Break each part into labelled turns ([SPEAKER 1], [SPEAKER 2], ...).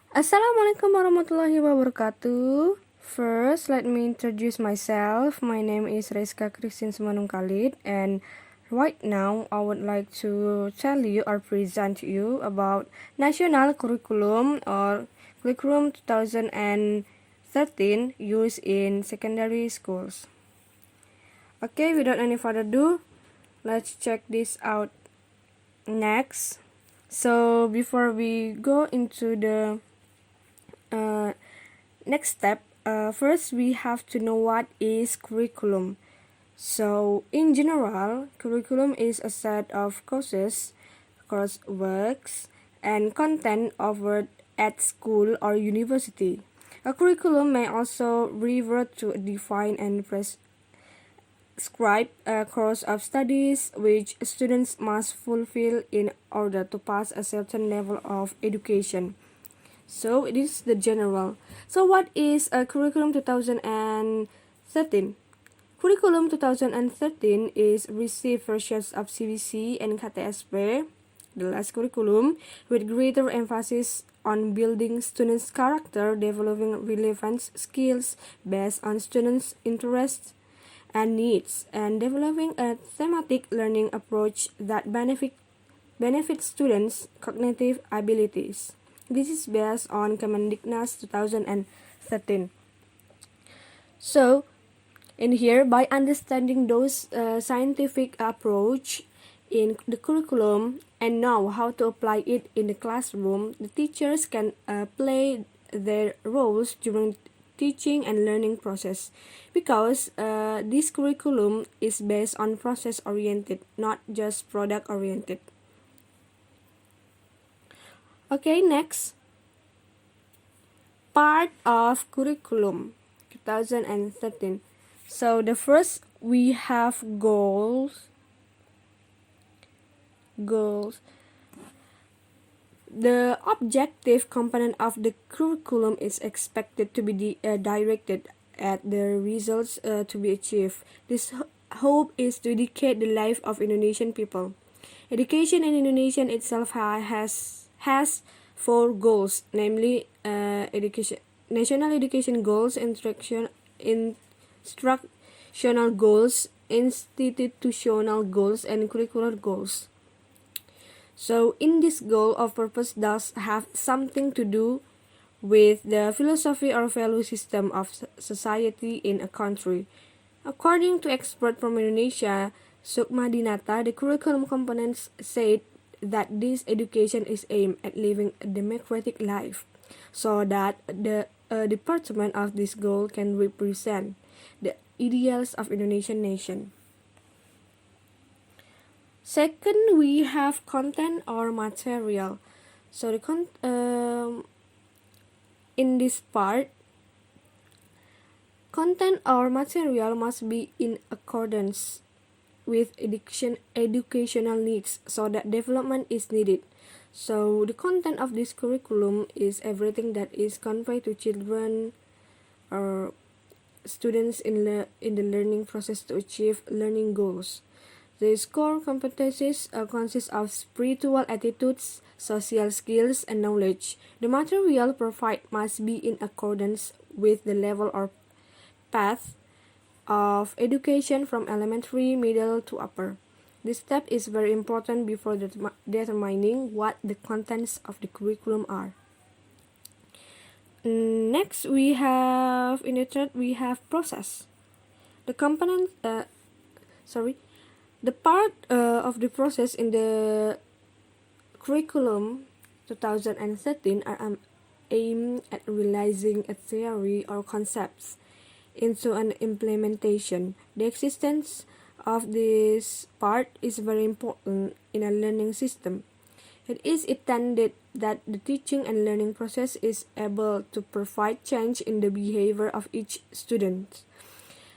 [SPEAKER 1] Assalamualaikum warahmatullahi wabarakatuh. First, let me introduce myself. My name is Reiska Kristien Simanungkalit, and right now I would like to tell you or present you about National Curriculum or Curriculum 2013 used in secondary schools. Okay, without any further ado, let's check this out next. So before we go into the next step, first we have to know what is curriculum. So in general, curriculum is a set of courses, courseworks, and content offered at school or university. A curriculum may also refer to a defined and prescribed course of studies which students must fulfill in order to pass a certain level of education. So it is the general. So what is a curriculum 2013? Curriculum 2013 is received versions of CBC and KTSP, the last curriculum, with greater emphasis on building students' character, developing relevant skills based on students' interests and needs, and developing a thematic learning approach that benefits students' cognitive abilities. This is based on Kemendiknas 2013. So, in here, by understanding those scientific approach in the curriculum and know how to apply it in the classroom, the teachers can play their roles during teaching and learning process, because this curriculum is based on process oriented, not just product oriented. Okay, next. Part of curriculum 2013. So the first we have goals. The objective component of the curriculum is expected to be directed at the results to be achieved. This hope is to educate the life of Indonesian people. Education in Indonesia itself has four goals, namely national education goals, instructional goals, institutional goals, and curricular goals. So in this goal of purpose does have something to do with the philosophy or value system of society in a country. According to experts from Indonesia, Sukma Dinata, the curriculum components said that this education is aimed at living a democratic life, so that the department of this goal can represent the ideals of Indonesian nation. Second, we have content or material. So in this part, content or material must be in accordance with educational needs, so that development is needed. So the content of this curriculum is everything that is conveyed to children or students in the learning process to achieve learning goals. These core competencies consist of spiritual attitudes, social skills, and knowledge. The material provided must be in accordance with the level or path of education from elementary, middle to upper. This step is very important before determining what the contents of the curriculum are. Next, we have in the third we have process. The component, the part of the process in the curriculum 2013 are aimed at realizing a theory or concepts into an implementation. The existence of this part is very important in a learning system. It is intended that the teaching and learning process is able to provide change in the behavior of each student.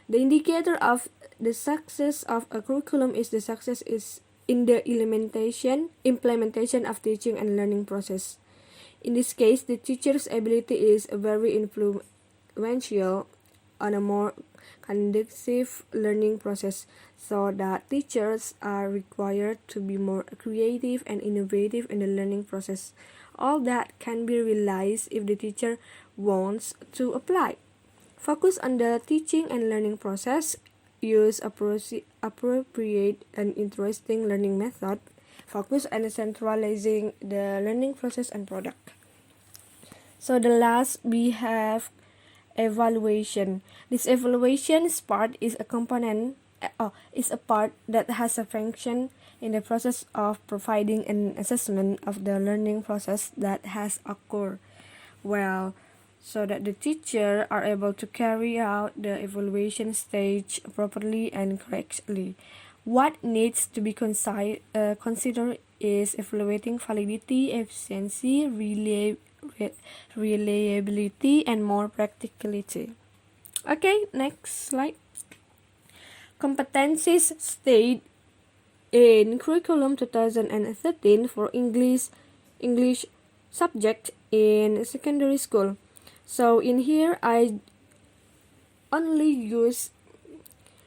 [SPEAKER 1] The indicator of the success of a curriculum is the success is in the implementation of teaching and learning process. In this case, the teacher's ability is very influential on a more conducive learning process, so that teachers are required to be more creative and innovative in the learning process All that can be realized if the teacher wants to apply. Focus on the teaching and learning process. Use appropriate and interesting learning method. Focus on centralizing the learning process and product. So the last we have evaluation. This evaluation part is a component is a part that has a function in the process of providing an assessment of the learning process that has occurred. Well, so that the teacher are able to carry out the evaluation stage properly and correctly. What needs to be considered is evaluating validity, efficiency, reliability, and more practicality. Okay, next slide. Competencies stayed in curriculum 2013 for English subject in secondary school. So in here I only use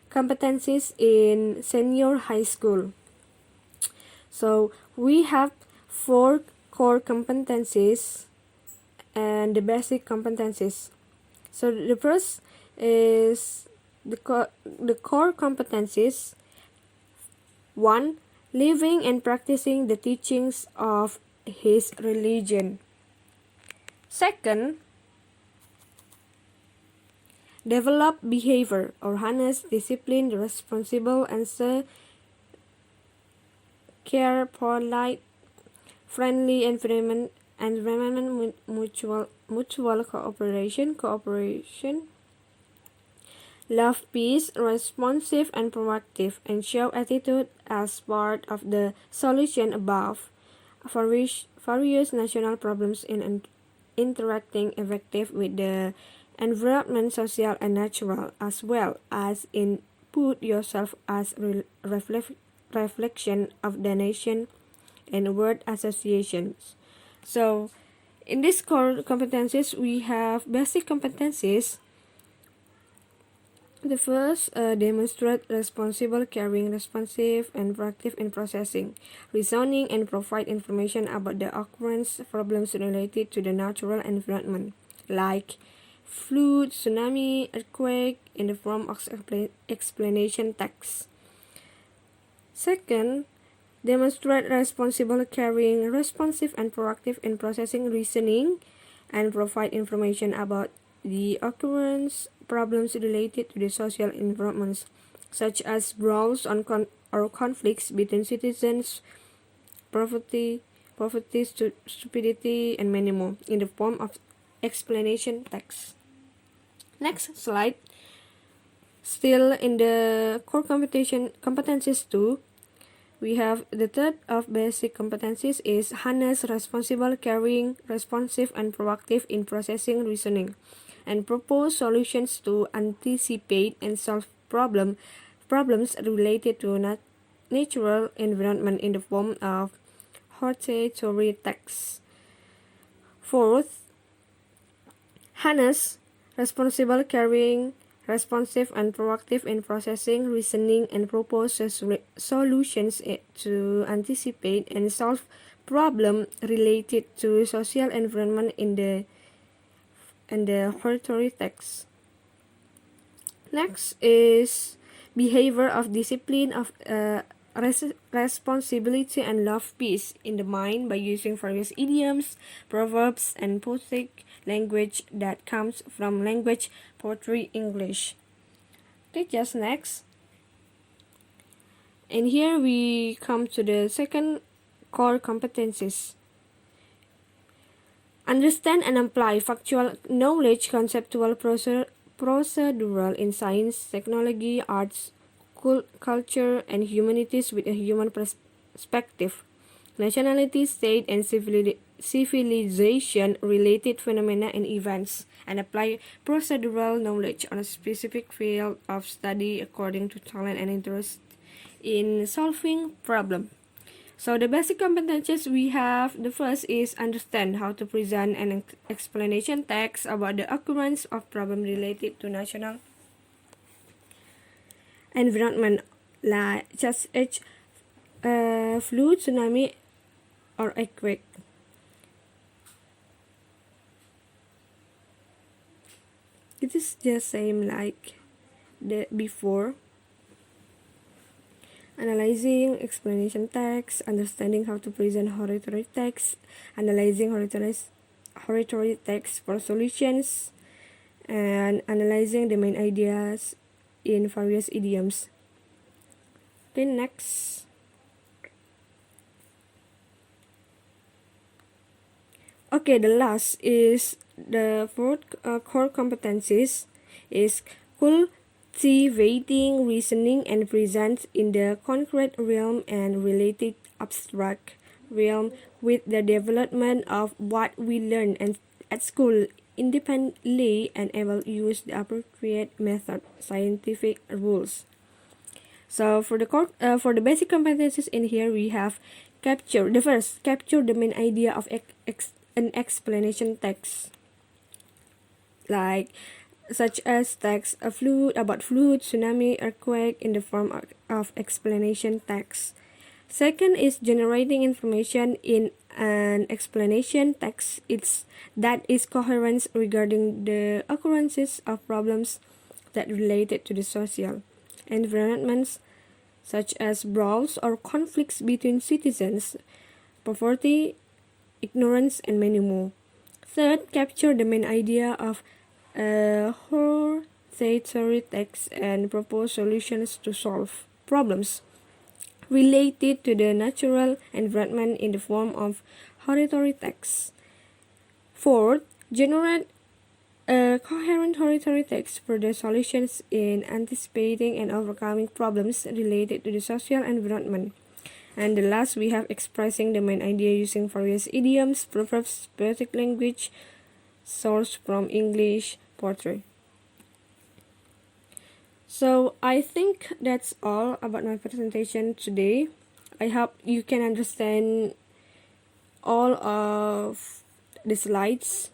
[SPEAKER 1] competencies in senior high school. So we have 4 core competencies and the basic competencies. So the first is the core competencies. 1. Living and practicing the teachings of his religion. Second, develop behavior or honest, disciplined, responsible, and care, polite, friendly environment, mutual cooperation, love peace, responsive and proactive, and show attitude as part of the solution above various national problems in interacting effective with the environment, social and natural, as well as in put yourself as reflection of the nation and word associations. So in this core competencies we have basic competencies. The first, demonstrate responsible, caring, responsive, and proactive in processing, reasoning, and provide information about the occurrence problems related to the natural environment, like flood, tsunami, earthquake, in the form of explanation text. Second, demonstrate responsible, caring, responsive, and proactive in processing, reasoning, and provide information about the occurrence problems related to the social environments, such as brawls or conflicts between citizens, poverty, stupidity, and many more, in the form of explanation text. Next slide. Still in the core competencies 2, we have the third of basic competencies is honest, responsible, caring, responsive, and proactive in processing, reasoning, and propose solutions to anticipate and solve problems related to natural environment in the form of hortatory text. Fourth, honest, responsible, caring, responsive, and proactive in processing, reasoning, and propose solutions to anticipate and solve problems related to social environment in the hortatory text. Next is behavior of discipline, of responsibility, and love peace in the mind by using various idioms, proverbs, and poetic language that comes from language poetry English. Okay, just next. And here we come to the second core competencies. Understand and apply factual knowledge, conceptual, procedural in science, technology, arts, culture, and humanities with a human perspective, nationality, state, and civilization-related phenomena and events, and apply procedural knowledge on a specific field of study according to talent and interest in solving problem. So the basic competencies we have, the first is understand how to present an explanation text about the occurrence of problem related to national environment, like such as flood, tsunami, or earthquake. It is just same like the before. Analyzing explanation text, understanding how to present hortatory text, analyzing hortatory text for solutions, and analyzing the main ideas in various idioms. Okay, next. Okay, the last is the fourth core competencies is cultivating reasoning and presence in the concrete realm and related abstract realm with the development of what we learn and at school independently and able to use the appropriate method, scientific rules. So for the basic competencies in here we have capture the main idea of an explanation text, like such as text about fluid, tsunami, earthquake in the form of explanation text. Second is generating information in an explanation text. That is coherence regarding the occurrences of problems that related to the social environments, such as brawls or conflicts between citizens, poverty, ignorance, and many more. Third, capture the main idea of hortatory text and propose solutions to solve problems related to the natural environment in the form of hortatory text. Fourth, generate a coherent hortatory text for the solutions in anticipating and overcoming problems related to the social environment. And the last, we have expressing the main idea using various idioms, proverbs, poetic language, sourced from English poetry. So I think that's all about my presentation today. I hope you can understand all of the slides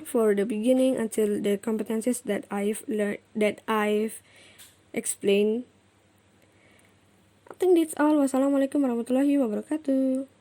[SPEAKER 1] for the beginning until the competencies that I've explained. I think that's all. Wassalamualaikum warahmatullahi wabarakatuh.